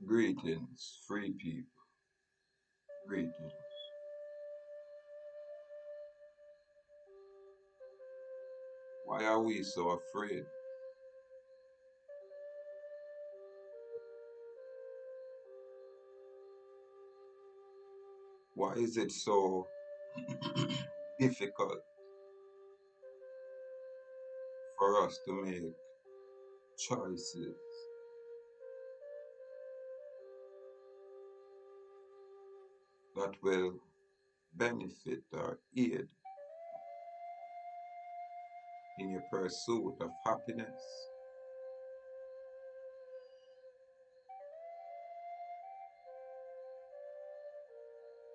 Greetings, free people. Greetings. Why are we so afraid? Why is it so difficult for us to make choices that will benefit or aid in your pursuit of happiness?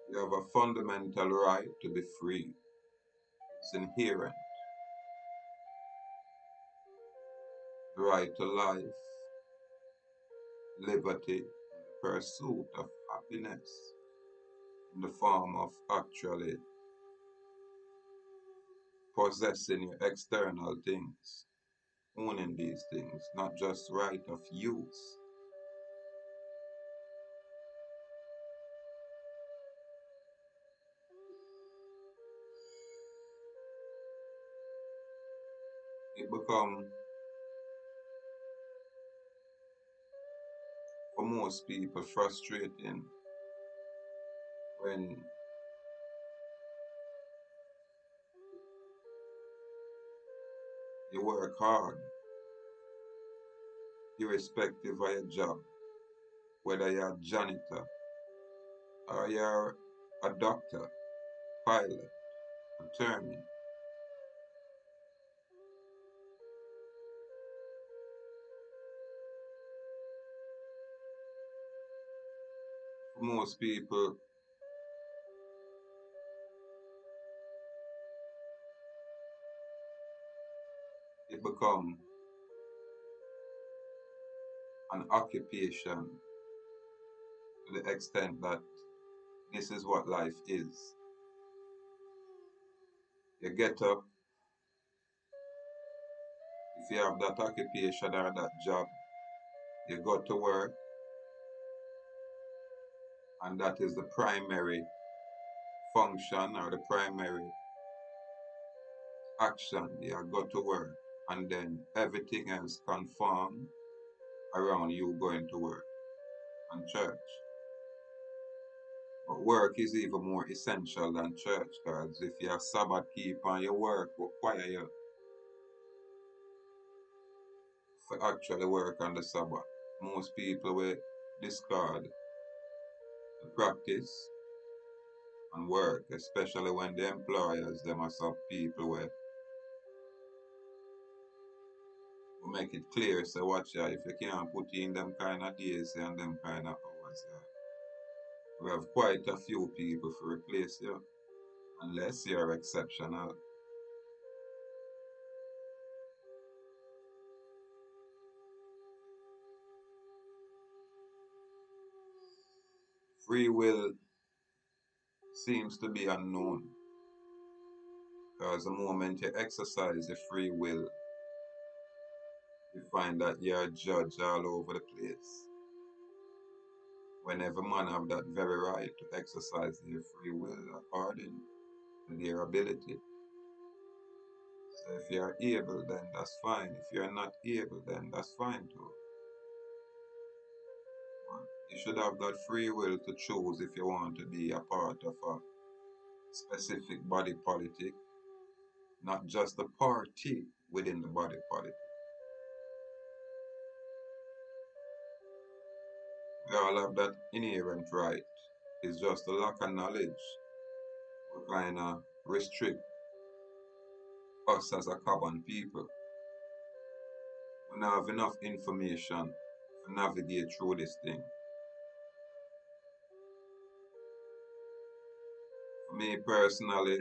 You have a fundamental right to be free. It's inherent. The right to life, liberty, pursuit of happiness in the form of actually possessing your external things, owning these things, not just right of use. It become for most people frustrating when you work hard, irrespective of your job, whether you're a janitor or you're a doctor, pilot, attorney. For most people, it become an occupation to the extent that this is what life is. You get up, if you have that occupation or that job, you go to work, and that is the primary function or the primary action. You go to work, and then everything else conform around you going to work and church. But work is even more essential than church, because if you're a Sabbath keeper and your work require you to actually work on the Sabbath, most people will discard the practice and work, especially when the employers them are some people where we make it clear, so watch out, if you can't put in them kind of days and them kind of hours, we have quite a few people to replace you, unless you're exceptional. Free will seems to be unknown, because the moment you exercise your free will, you find that you're a judge all over the place. When every man have that very right to exercise their free will according to their ability. So if you're able, then that's fine. If you're not able, then that's fine too. You should have that free will to choose if you want to be a part of a specific body politic, not just the party within the body politic. We all have that inherent right. It's just a lack of knowledge will kind of restrict us as a common people. We don't have enough information to navigate through this thing. For me personally,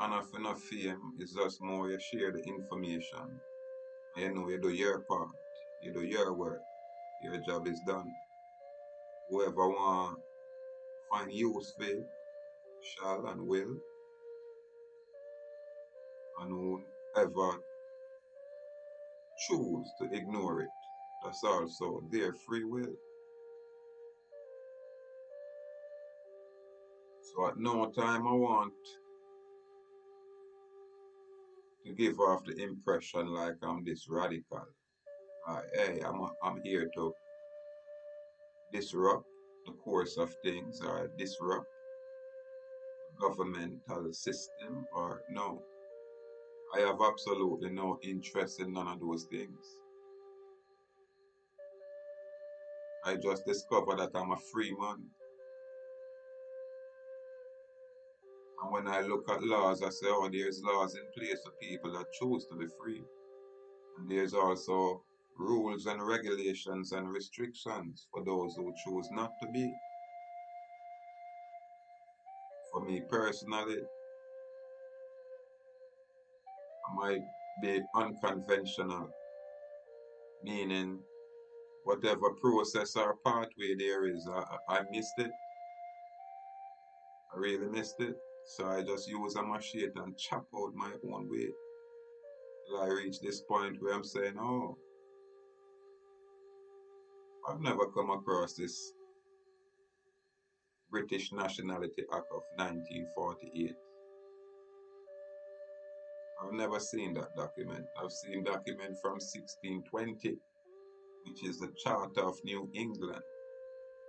enough fame is just more you share the information. You know, you do your part, you do your work, your job is done. Whoever want find use for it shall and will, and whoever choose to ignore it, that's also their free will. So at no time I want to give off the impression like I'm this radical. Hey, I'm here to disrupt the course of things or disrupt the governmental system or no. I have absolutely no interest in none of those things. I just discovered that I'm a free man. And when I look at laws, I say, oh, there's laws in place for people that choose to be free. And there's also rules and regulations and restrictions for those who choose not to be. For me personally, I might be unconventional, meaning whatever process or pathway there is, I missed it. I really missed it. So I just use a machete and chop out my own way till I reach this point where I'm saying, oh, I've never come across this British Nationality Act of 1948. I've never seen that document. I've seen document from 1620, which is the Charter of New England,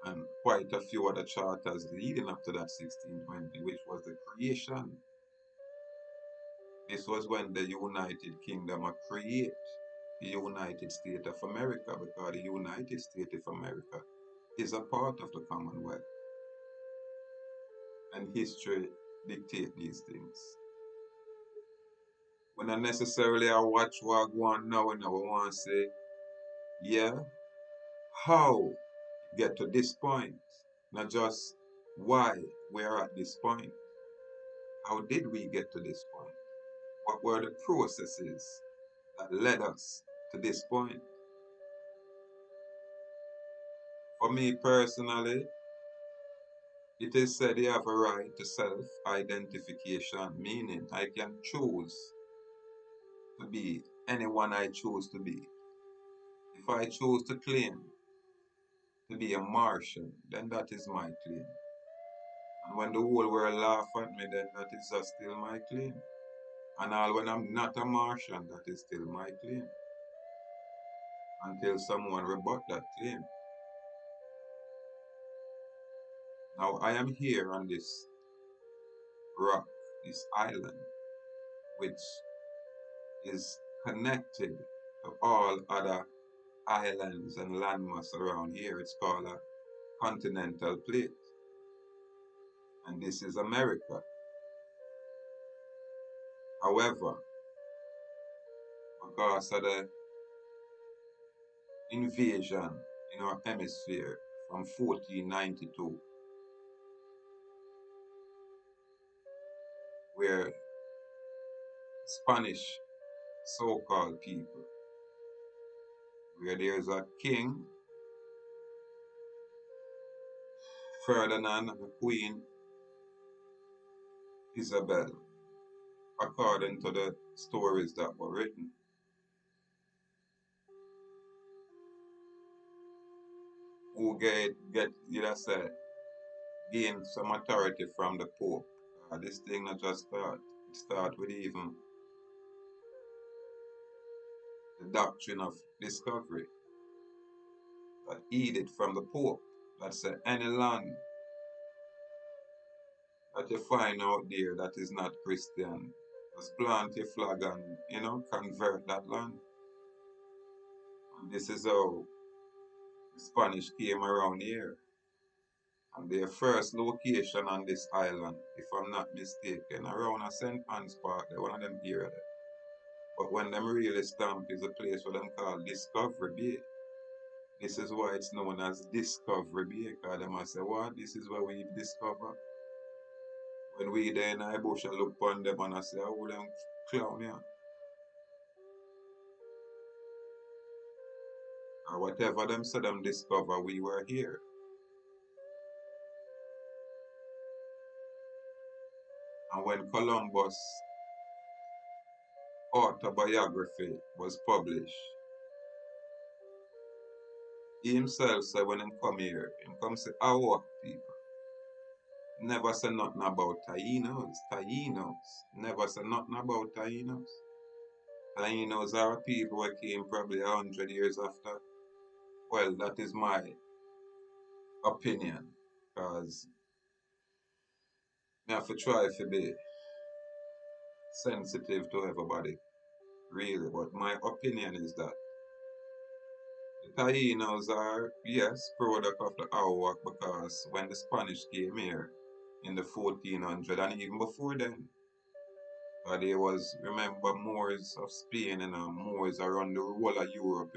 and quite a few other charters leading up to that 1620, which was the creation. This was when the United Kingdom create the United States of America, because the United States of America is a part of the Commonwealth. And history dictate these things. When I necessarily I watch what go on now and I want to say, yeah, how get to this point? Not just why we're at this point. How did we get to this point? What were the processes that led us to this point? For me personally, it is said you have a right to self-identification, meaning I can choose to be anyone I choose to be. If I choose to claim to be a Martian, then that is my claim. And when the whole world laugh at me, then that is just still my claim. And all when I'm not a Martian, that is still my claim. Until someone rebut that claim. Now I am here on this rock, this island, which is connected to all other islands and landmass around here. It's called a continental plate. And this is America. However, because of the invasion in our hemisphere from 1492, where Spanish so-called people, where there's a king, Ferdinand, and a queen, Isabel, according to the stories that were written. Who you know, say, gain some authority from the Pope. This thing not just start. It start with even the doctrine of discovery that edict from the Pope that said any land that you find out there that is not Christian, just plant your flag and convert that land. And this is how the Spanish came around here. And their first location on this island, if I'm not mistaken, around a St. Anne's Park, they're one of them area there. But when them really stamp is a place what them call Discovery Bay. This is why it's known as Discovery Bay, because them must say, what? This is where we discover. When we there in our bush, I look upon them and I say, oh, them clown here. Or whatever them said them discover, we were here. And when Columbus' autobiography was published, he himself said when him come here, him come say, ahuuah people. Never say nothing about Tainos. Tainos. Never say nothing about Tainos. Tainos are people who came probably 100 years after. Well, that is my opinion. Because I have to try to be sensitive to everybody, really. But my opinion is that the Tainos are, yes, product of the ahuuah because when the Spanish came here in the 1400 and even before then, there was, remember, Moors of Spain and Moors around the whole of Europe,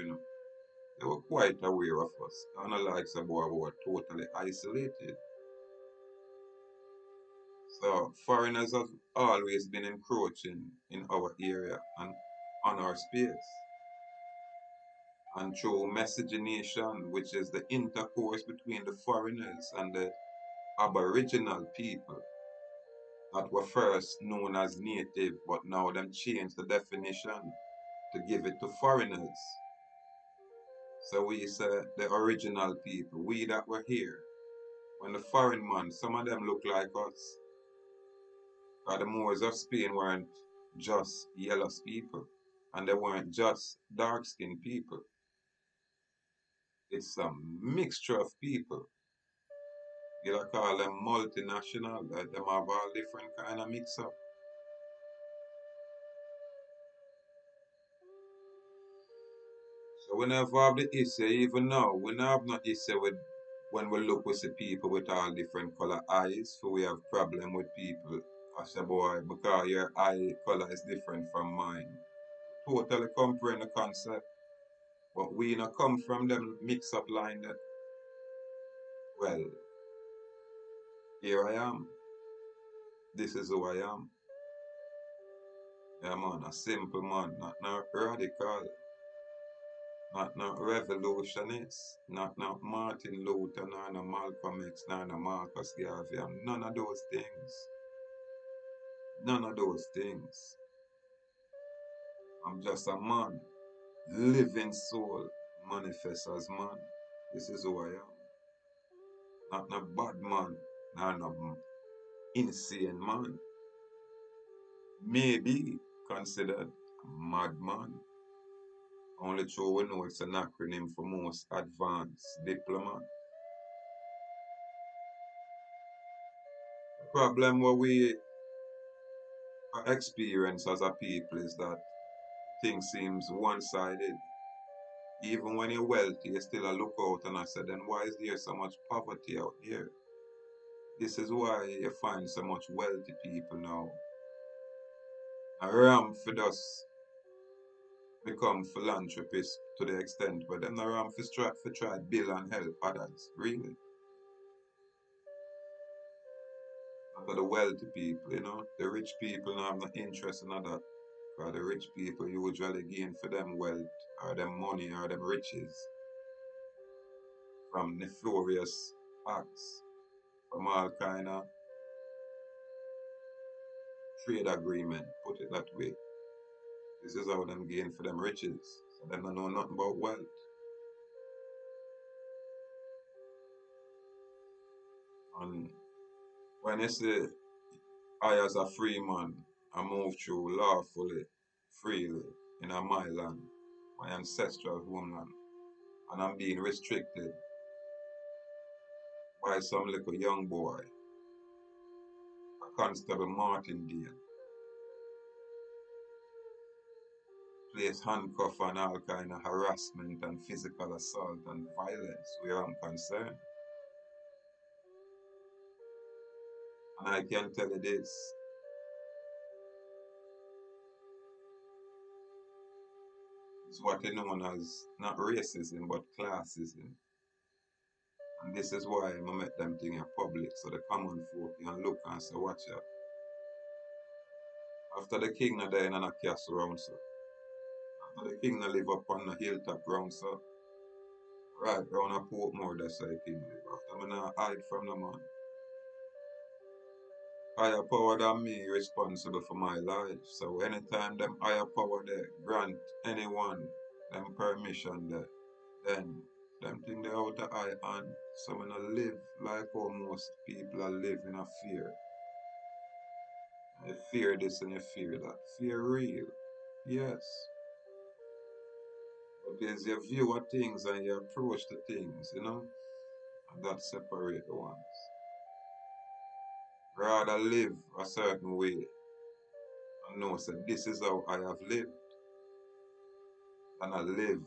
they were quite aware of us. Unlike some boy who were totally isolated. So foreigners have always been encroaching in our area and on our space. And through miscegenation, which is the intercourse between the foreigners and the Aboriginal people that were first known as native, but now them changed the definition to give it to foreigners. So we say the original people, we that were here. When the foreign man, some of them look like us. The Moors of Spain weren't just yellow people, and they weren't just dark skinned people. It's a mixture of people. You call them multinational, them have all different kind of mix up. So we never have the issue, even now, we never have no issue with when we look we see people with all different color eyes, so we have problem with people. I say boy, because your eye color is different from mine. Totally comprehend the concept. But we not come from them mix up line that well, here I am. This is who I am. Yeah man, a simple man, not no radical. Not no revolutionist, not no Martin Luther, nor no Malcolm X, nor no Marcus Garvey. I'm none of those things. None of those things. I'm just a man, living soul, manifest as man. This is who I am. Not no bad man, nor no insane man. Maybe considered a madman. Only though we know it's an acronym for most advanced diplomat. The problem what we experience as a people is that things seems one-sided. Even when you're wealthy, you still a look out and I said, then why is there so much poverty out here? This is why you find so much wealthy people now. A ram for us become philanthropists to the extent where them a ram for try build and help others. Really. For the wealthy people, the rich people don't have no interest in that. Because the rich people usually gain for them wealth or them money or them riches from nefarious acts, from all kind of trade agreement, put it that way. This is how them gain for them riches. So them don't know nothing about wealth. And when you say I as a free man, I move through lawfully, freely, in my land, my ancestral homeland, and I'm being restricted by some little young boy, a Constable Martindale, place handcuff and all kind of harassment and physical assault and violence where I'm concerned. And I can tell you this, it's what is known as not racism but classism. And this is why I make them thing in public so the common folk can look and say, watch out. After the king not die in a castle round so. After the king not live up on a hilltop round so. Right round a Portmore that's where the king live. After me not hide from the man. Higher power than me responsible for my life. So anytime them higher power there grant anyone them permission there, then Them thing they out of eye and some in a live like how most people are live in a fear. You fear this and you fear that. Fear real. Yes. But there's your view of things and your approach to things, you know? And that separate the ones. Rather live a certain way and know say this is how I have lived. And I live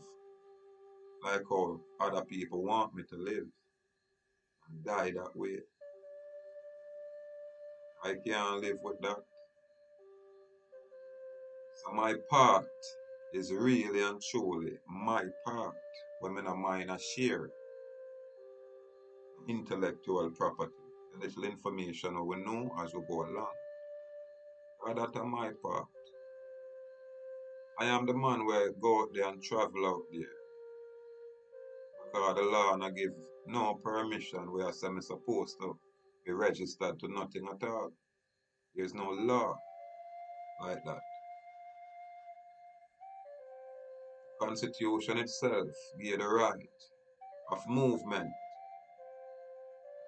like how other people want me to live. And die that way. I can't live with that. So my part is really and truly my part when I mind a share intellectual property. The little information we know as we go along. And that is my part. I am the man where go out there and travel out there. Because the law not give no permission where I say I'm supposed to be registered to nothing at all. There's no law like that. The Constitution itself gave the right of movement.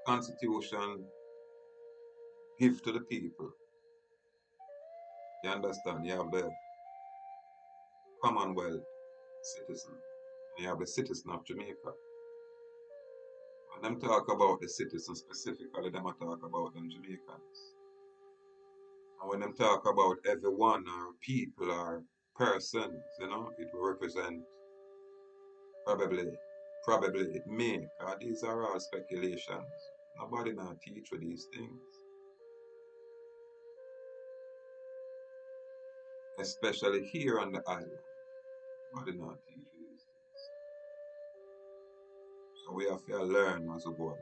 Constitution give to the people. You understand? You have the Commonwealth citizen. And you have the citizen of Jamaica. When them talk about the citizens specifically, them talk about them Jamaicans. And when them talk about everyone or people or persons, you know, it will represent probably it may, because these are all speculations. Nobody now teach for these things. Especially here on the island. Nobody now teach for these things. So we have to learn as we go along.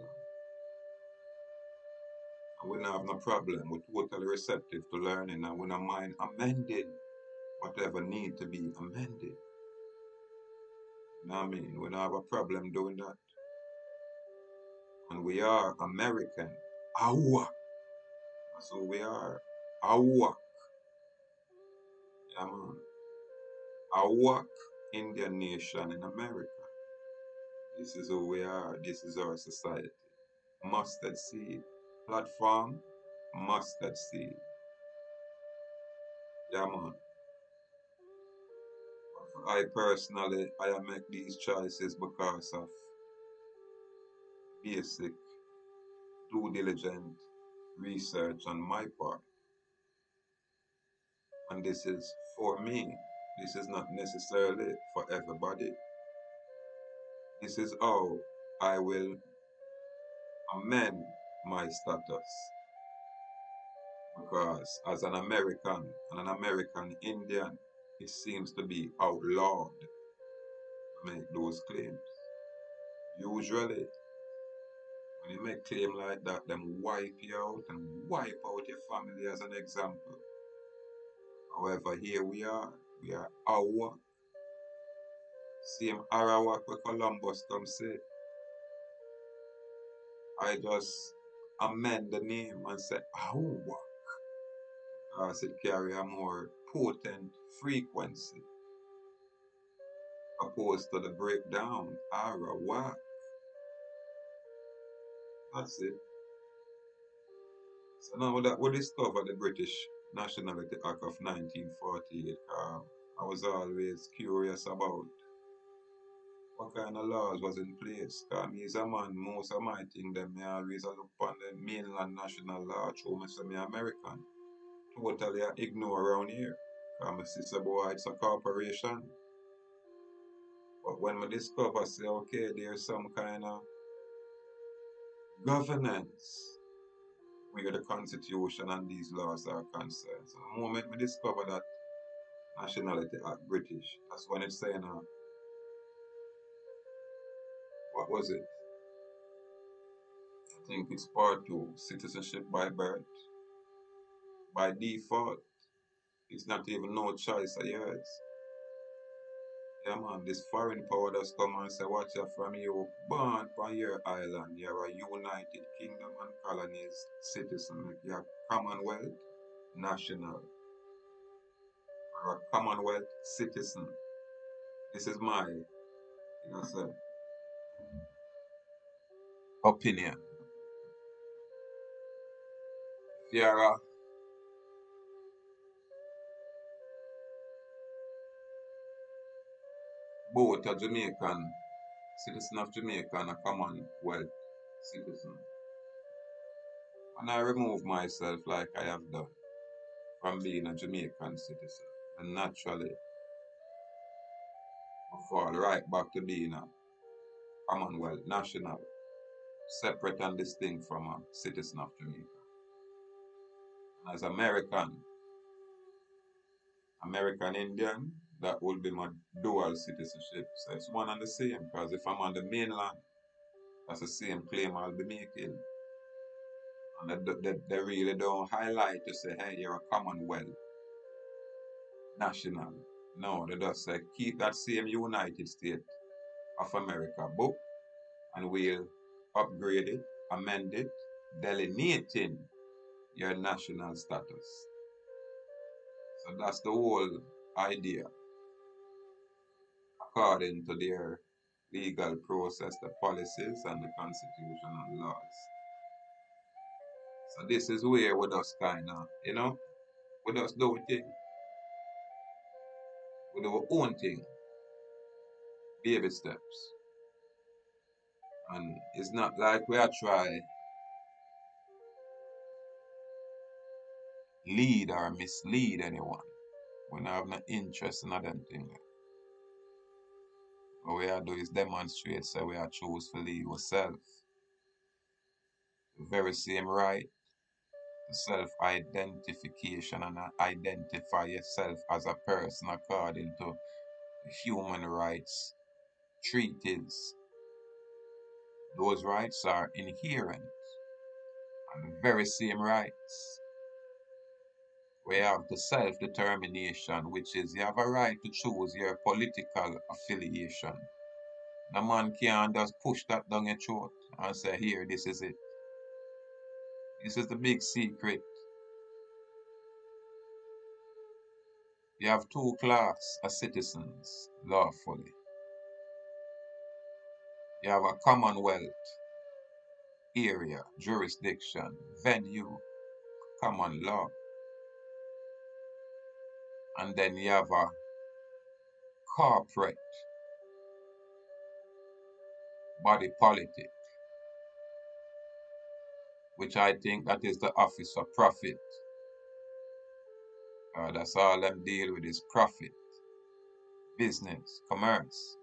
And we don't have no problem. We're totally receptive to learning and we don't mind amending whatever need to be amended. You know what I mean? We don't have a problem doing that. And we are American. Ahuuah. That's who we are. Ahuuah. Yeah, man. Ahuuah Indian nation in America. This is who we are. This is our society. Mustard seed. Platform. Mustard seed. Yeah, man. I personally, I make these choices because of basic due diligent research on my part. And this is for me. This is not necessarily for everybody. This is how I will amend my status. Because as an American and an American Indian, it seems to be outlawed to make those claims. Usually, when you make claim like that, them wipe you out and wipe out your family as an example. However, here we are ahuuah. Same Arawak where Columbus come say. I just amend the name and say ahuuah. Because it carry a more potent frequency opposed to the breakdown Arawak. That's it. So now that we discover the British Nationality Act of 1948, I was always curious about what kind of laws was in place. Because me as a man, most of my thing them me always look upon the mainland national law through me say me American. Totally I ignore around here. Because my sister boy it's a corporation. But when I discover say okay there's some kind of governance where the constitution and these laws are concerned. So the moment we discover that nationality act British, that's when it's saying what was it? I think it's part 2, citizenship by birth. By default, it's not even no choice of yours. Yeah man, this foreign power does come and say, watch you from you born on your island, you're a United Kingdom and colonies citizen, like you're Commonwealth national, or a Commonwealth citizen. This is my, you know, say, opinion. If you're both a Jamaican, citizen of Jamaica and a Commonwealth citizen, and I remove myself like I have done from being a Jamaican citizen, and naturally I fall right back to being a Commonwealth national, separate and distinct from a citizen of Jamaica. And as American Indian, that will be my dual citizenship. So it's one and the same, because if I'm on the mainland, that's the same claim I'll be making. And they really don't highlight to say, hey, you're a Commonwealth national. No, they just say, keep that same United States of America book, and we'll upgrade it, amend it, delineating your national status. So that's the whole idea, according to their legal process, the policies, and the constitutional laws. So this is where we just kind of, we just do a thing. We do our own thing, baby steps. And it's not like we are try lead or mislead anyone. We don't have no interest in them thing. What we are do is demonstrate so we are choose to lead ourselves. The very same right to self-identification and identify yourself as a person according to human rights treaties. Those rights are inherent, and the very same rights we have the self-determination, which is you have a right to choose your political affiliation. No man can't just push that down your throat and say, here, this is it. This is the big secret. You have two classes of citizens lawfully. You have a commonwealth area, jurisdiction, venue, common law. And then you have a corporate body politic, which I think that is the office of profit. That's all them deal with is profit, business, commerce.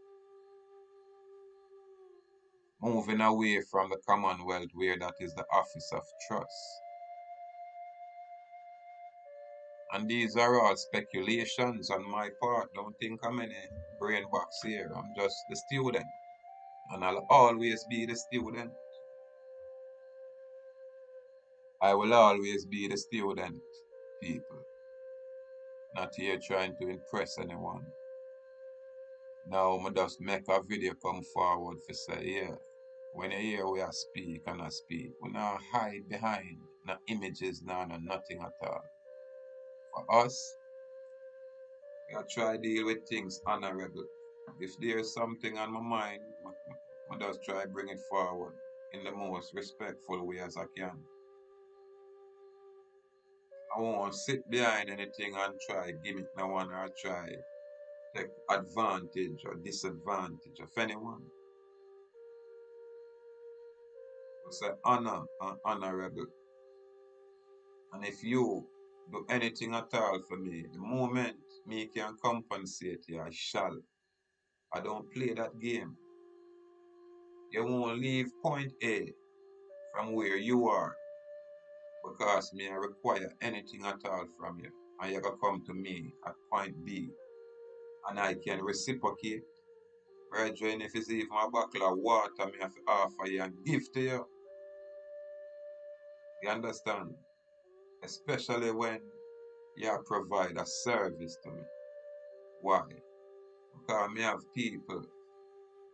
Moving away from the commonwealth where that is the office of trust. And these are all speculations on my part. Don't think I'm any brain box here. I'm just the student. And I'll always be the student. I will always be the student, people. Not here trying to impress anyone. Now, I just make a video come forward for say, yeah, when you hear we are speak and I speak, we not hide behind no images, no nothing at all. For us, we are try deal with things honorable. If there's something on my mind, I just try bring it forward in the most respectful way as I can. I won't sit behind anything and try gimmick no one or try take advantage or disadvantage of anyone. I say honor and honorable. And if you do anything at all for me, the moment me can compensate you, I shall. I don't play that game. You won't leave point A from where you are because me I require anything at all from you. And you gotta come to me at point B and I can reciprocate. Brethren, if it's even a bottle of water me have to offer you and give to you. You understand? Especially when you provide a service to me. Why? Because me have people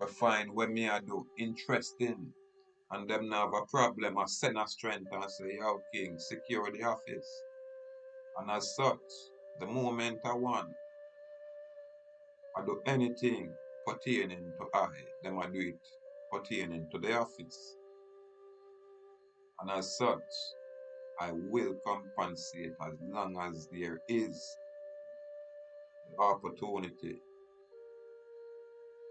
who find what me I do interesting and them not have a problem. I send a strength and say, yo, King, secure the office. And as such, the moment I want, I do anything pertaining to I, them I do it pertaining to the office. And as such, I will compensate as long as there is the opportunity,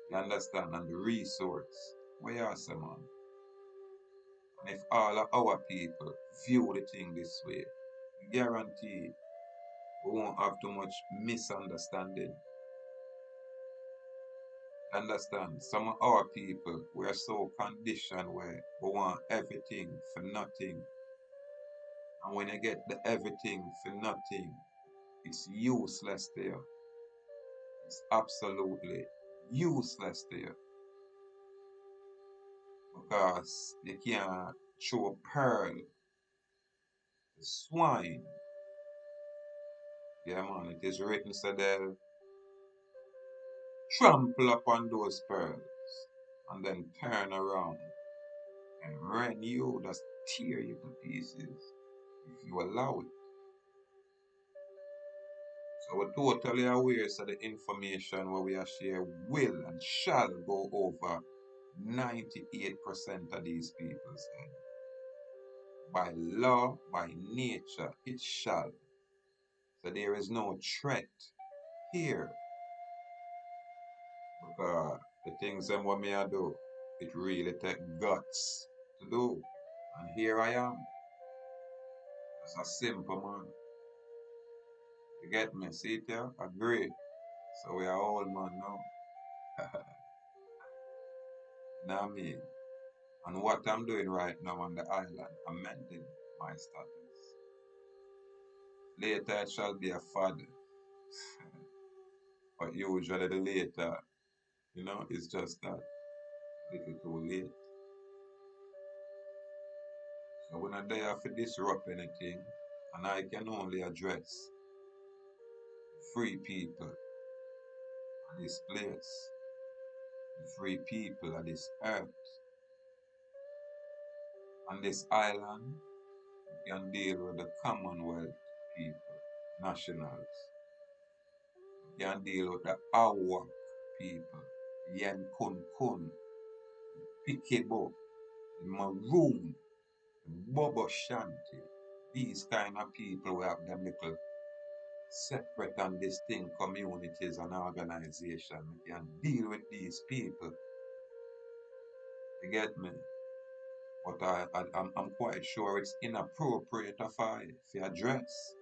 you understand, and the resource. We are some man. And if all of our people view the thing this way, guarantee we won't have too much misunderstanding. Understand, some of our people, we are so conditioned where we want everything for nothing. And when you get the everything for nothing, it's useless there. It's absolutely useless there. Because you can't throw a pearl to swine. Yeah, man, it is written so they'll trample upon those pearls and then turn around and rend you, just tear you to pieces if you allow it. So we're totally aware so the information what we are share will and shall go over 98% of these people's head. By law, by nature, it shall. So there is no threat here. Because the things them what me I do, it really take guts to do. And here I am. It's a simple man. You get me? See it here? Agree. So we are all man now. Now me. And what I'm doing right now on the island, I'm mending my status. Later it shall be a father. But usually the later, it's just that little too late. So when I dare to disrupt anything, and I can only address free people on this place, the free people on this earth, on this island, we can deal with the Commonwealth people, nationals. We can deal with the ahuuah people, Yen Kun Kun, Pikebo, Maroon, Bobo Shanti. These kind of people we have them little separate and distinct communities and organizations. We can deal with these people. You get me? But I'm quite sure it's inappropriate of I to address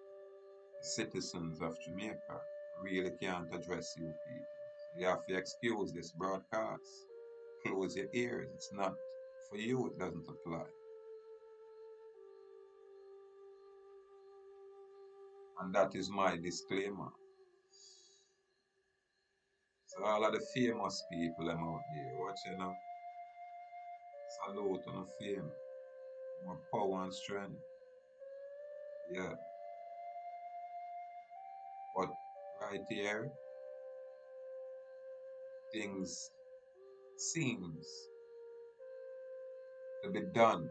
citizens of Jamaica. Really can't address you people. So you have to excuse this broadcast. Close your ears. It's not for you, it doesn't apply. And that is my disclaimer. So all of the famous people I'm out there, watch you know. Salute on the fame. More power and strength. Yeah. But right here, things seems to be done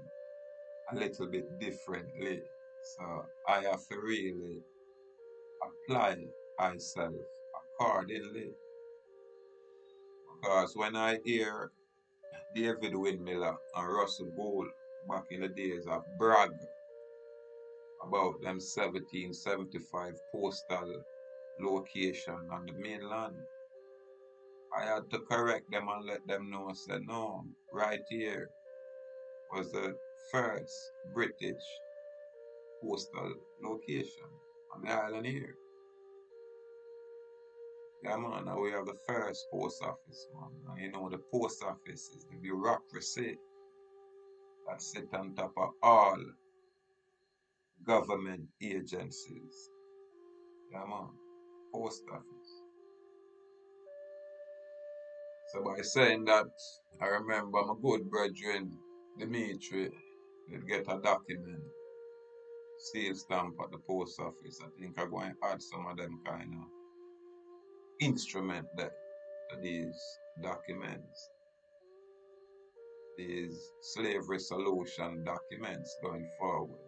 a little bit differently. So I have to really apply myself accordingly. Because when I hear David Windmiller and Russell Gould back in the days of brag about them 1775 postal location on the mainland, I had to correct them and let them know, say no, right here was the first British postal location on the island here. Yeah, man, now we have the first post office, man. And the post office is the bureaucracy that sit on top of all government agencies. Yeah, man, post office. So by saying that, I remember my good brethren, Dimitri, did get a document, seal stamp at the post office. I think I'm going to add some of them kind of instrument there to these documents, these slavery solution documents going forward,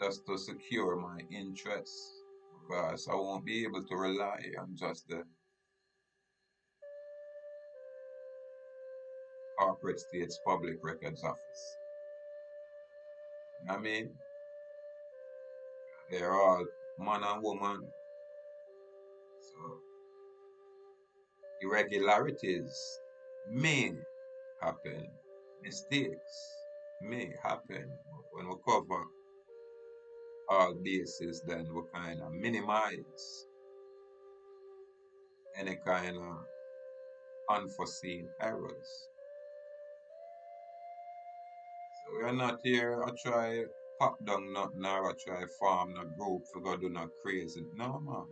just to secure my interests, because I won't be able to rely on just the corporate state's public records office. I mean, they're all man and woman. So irregularities may happen, mistakes may happen. But when we cover all bases, then we kind of minimize any kind of unforeseen errors. So we are not here I try pop down nothing or I try farm no group for God do not crazy. No man.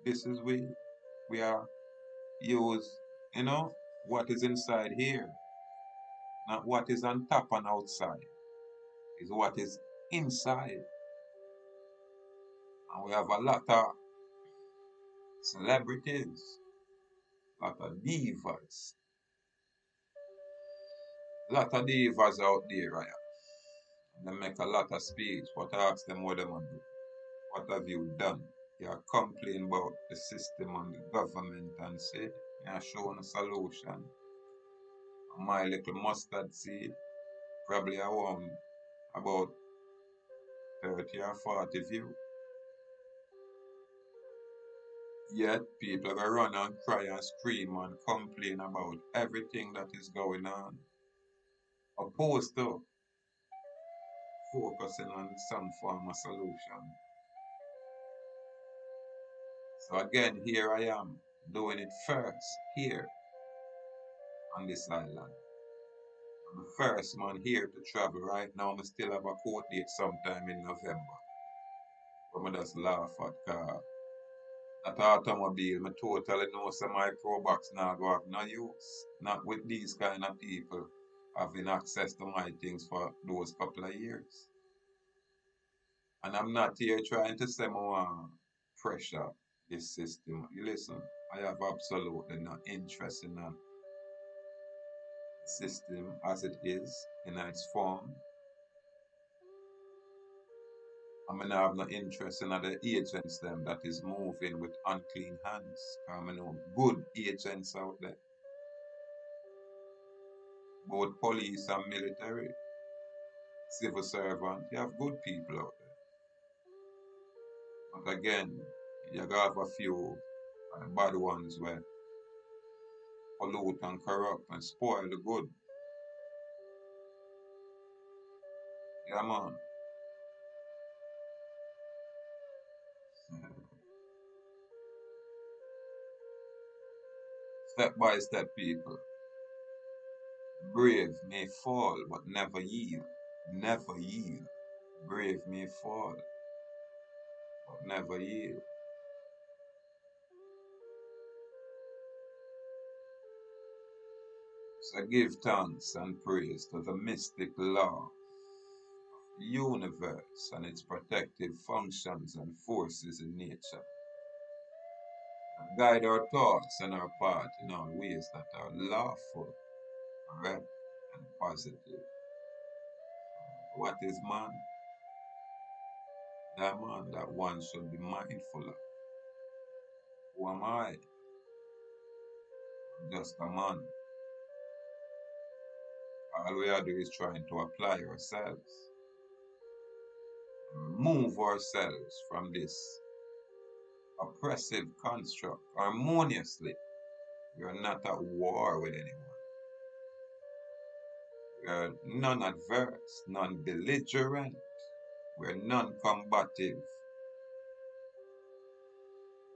This is we are use, what is inside here. Not what is on top and outside. Is what is inside. And we have a lot of celebrities, a lot of divas. A lot of divas out there, right? They make a lot of speech, but I ask them what they want to do. What have you done? You are complaining about the system and the government and say, you are showing a solution. My little mustard seed, probably around about 30 or 40 view. Yet people will run and cry and scream and complain about everything that is going on. Opposed to focusing on some form of solution. So again, here I am doing it first here on this island. I'm the first man here to travel right now. I still have a court date sometime in November. But I just laugh at car. That automobile, I totally know some my pro box now go have no use. Not with these kind of people having access to my things for those couple of years. And I'm not here trying to say more pressure this system. You listen, I have absolutely no interest in the system as it is in its form. I mean, I have no interest in other agents them that is moving with unclean hands. I know good agents out there, both police and military, civil servant. You have good people out there. But again, you have a few bad ones where pollute and corrupt and spoil the good. Yeah, man. Step by step, people. Brave may fall, but never yield. Never yield. Brave may fall, but never yield. So give thanks and praise to the mystic law, the universe and its protective functions and forces in nature. And guide our thoughts and our path in all ways that are lawful, correct, and positive. What is man? That man that one should be mindful of. Who am I? I'm just a man. All we are doing is trying to apply ourselves, remove ourselves from this oppressive construct harmoniously. We are not at war with anyone. We are non-adverse, non-belligerent. We are non-combative.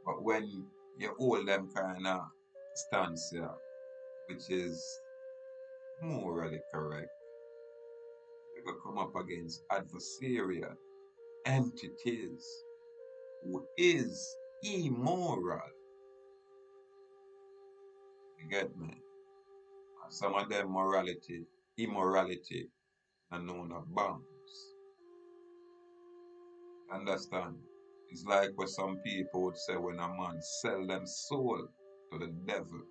But when you hold them kind of stance here, which is morally correct, you will come up against adversarial entities who is immoral. You get me? And some of them immorality, are known as bounds. Understand? It's like what some people would say when a man sell them soul to the devil.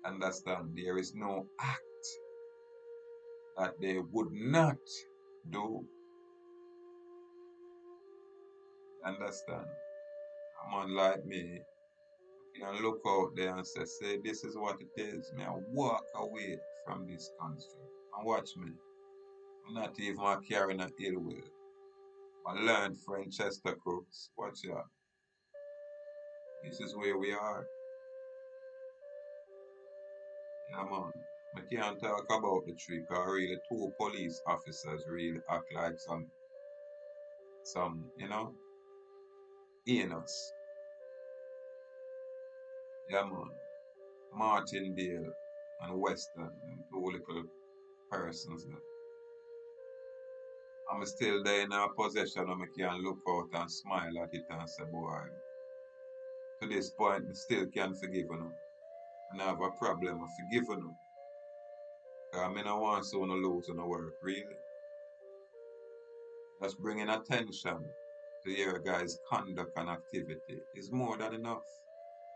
Understand? There is no act that they would not do. Understand? A man like me, You can look out there and say, this is what it is. May I walk away from this construct. And watch me. I'm not even carrying an ill will. I learned French Chester Crooks. Watch out. This is where we are. Yeah, man. I can't talk about the trick or really two police officers really act like some, heinous. Yeah, man. Martindale and Western and two little persons there. I'm still there in a possession of me can look out and smile at it and say, boy, to this point, I still can forgive you. And I have a problem of forgiving you. Because I don't want so no lose no work, really. Just bringing attention to your guys' conduct and activity is more than enough.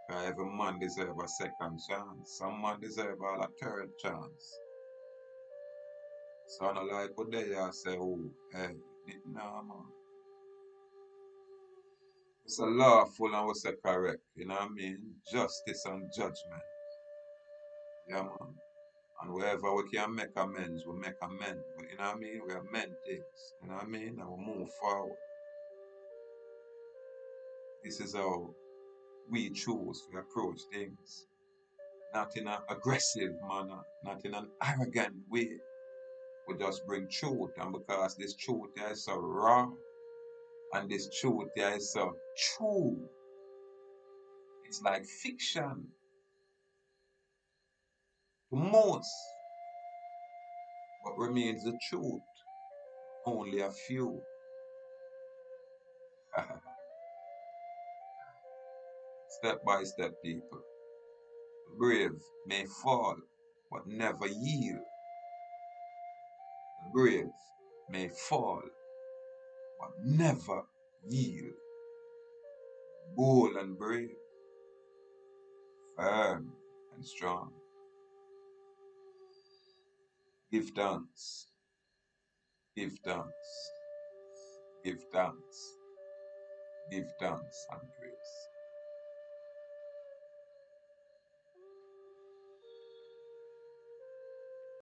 Because every man deserves a second chance. Some man deserve a third chance. So I don't like what they say, oh, hey, nah, man. It's a lawful and what's correct, you know what I mean? Justice and judgment. Yeah, man. And wherever we can make amends, we make amends. But you know what I mean? We amend things. You know what I mean? And we move forward. This is how we choose to approach things. Not in an aggressive manner, not in an arrogant way. We just bring truth. And because this truth here is so raw and this truth here is so true, it's like fiction to most. What remains the truth? Only a few. Step by step, people. The brave may fall, but never yield. The brave may fall, but never yield. Bold and brave, firm and strong. Give thanks, give thanks, give thanks, give thanks and praise.